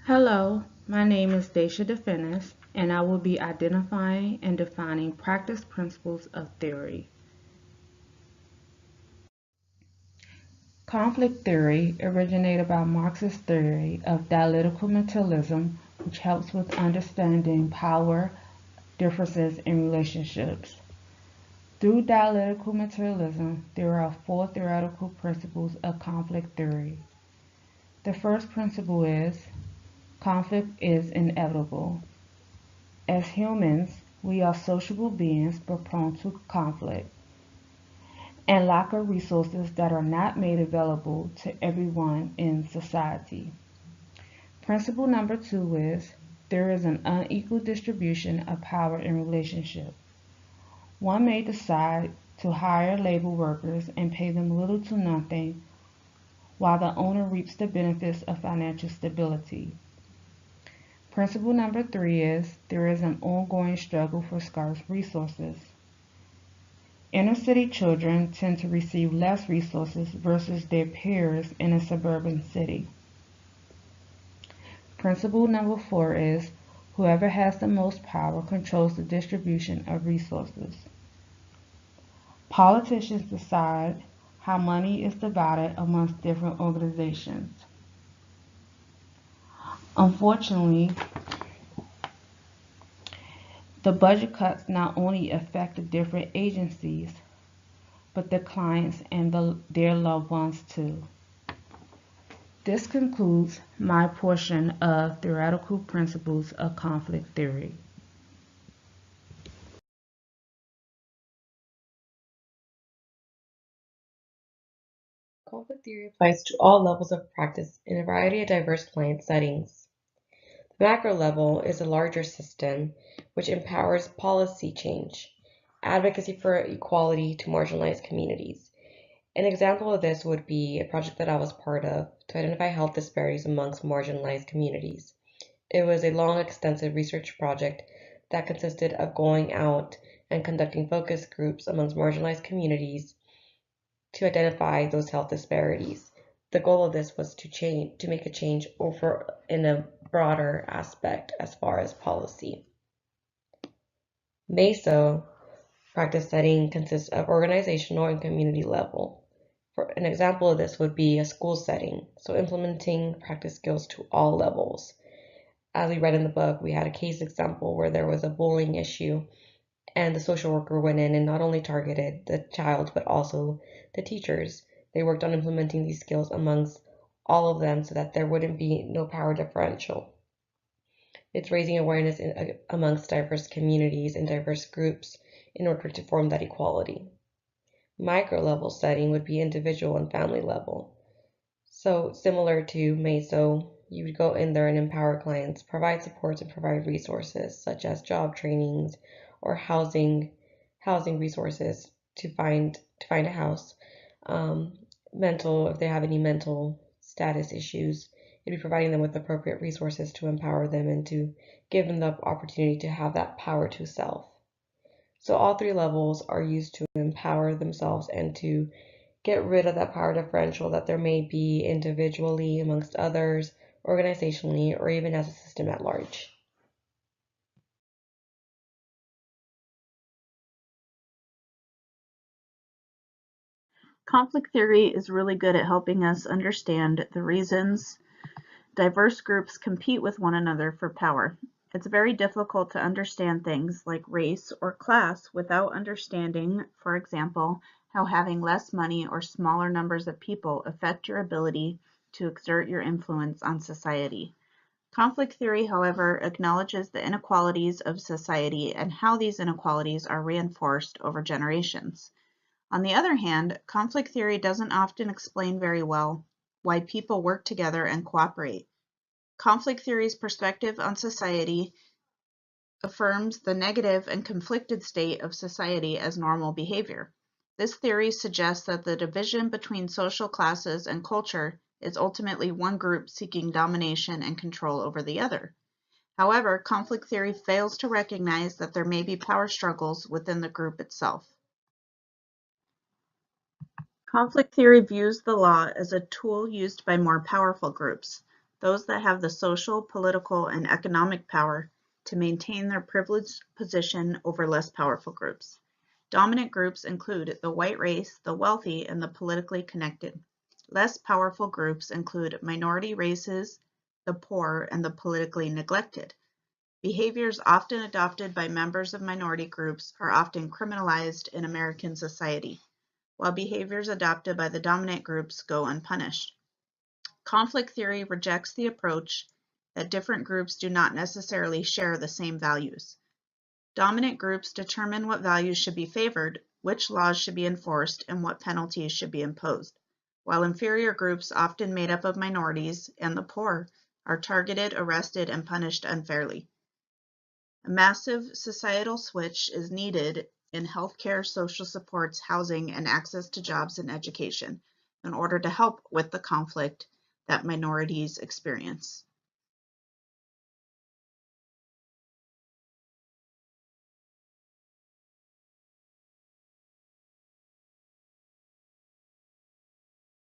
Hello, my name is Daisha DeFinis, and I will be identifying and defining practice principles of theory. Conflict theory originated by Marxist theory of dialectical materialism, which helps with understanding power, differences, and relationships. Through dialectical materialism, there are four theoretical principles of conflict theory. The first principle is conflict is inevitable. As humans, we are sociable beings but prone to conflict and lack of resources that are not made available to everyone in society. Principle number two is there is an unequal distribution of power in relationship. One may decide to hire labor workers and pay them little to nothing while the owner reaps the benefits of financial stability. Principle number three is there is an ongoing struggle for scarce resources. Inner city children tend to receive less resources versus their peers in a suburban city. Principle number four is whoever has the most power controls the distribution of resources. Politicians decide how money is divided amongst different organizations. Unfortunately, the budget cuts not only affect the different agencies, but the clients and their loved ones too. This concludes my portion of theoretical principles of conflict theory. Conflict theory applies to all levels of practice in a variety of diverse client settings. The macro level is a larger system which empowers policy change, advocacy for equality to marginalized communities. An example of this would be a project that I was part of to identify health disparities amongst marginalized communities. It was a long, extensive research project that consisted of going out and conducting focus groups amongst marginalized communities to identify those health disparities. The goal of this was to make a change over in a broader aspect as far as policy. MESO practice setting consists of organizational and community level. For an example of this would be a school setting, so implementing practice skills to all levels. As we read in the book, we had a case example where there was a bullying issue and the social worker went in and not only targeted the child but also the teachers. They worked on implementing these skills amongst all of them so that there wouldn't be no power differential. It's raising awareness amongst diverse communities and diverse groups in order to form that equality. Micro level setting would be individual and family level. So similar to MESO, you would go in there and empower clients, provide supports and provide resources such as job trainings or housing resources to find a house. Mental, if they have any mental status issues, you'd be providing them with appropriate resources to empower them and to give them the opportunity to have that power to self. So all three levels are used to empower themselves and to get rid of that power differential that there may be individually amongst others, organizationally, or even as a system at large. Conflict theory is really good at helping us understand the reasons diverse groups compete with one another for power. It's very difficult to understand things like race or class without understanding, for example, how having less money or smaller numbers of people affect your ability to exert your influence on society. Conflict theory, however, acknowledges the inequalities of society and how these inequalities are reinforced over generations. On the other hand, conflict theory doesn't often explain very well why people work together and cooperate. Conflict theory's perspective on society affirms the negative and conflicted state of society as normal behavior. This theory suggests that the division between social classes and culture is ultimately one group seeking domination and control over the other. However, conflict theory fails to recognize that there may be power struggles within the group itself. Conflict theory views the law as a tool used by more powerful groups. those that have the social, political, and economic power to maintain their privileged position over less powerful groups. Dominant groups include the white race, the wealthy, and the politically connected. Less powerful groups include minority races, the poor, and the politically neglected. Behaviors often adopted by members of minority groups are often criminalized in American society, while behaviors adopted by the dominant groups go unpunished. Conflict theory rejects the approach that different groups do not necessarily share the same values. Dominant groups determine what values should be favored, which laws should be enforced, and what penalties should be imposed, while inferior groups, often made up of minorities and the poor, are targeted, arrested, and punished unfairly. A massive societal switch is needed in healthcare, social supports, housing, and access to jobs and education in order to help with the conflict that minorities experience.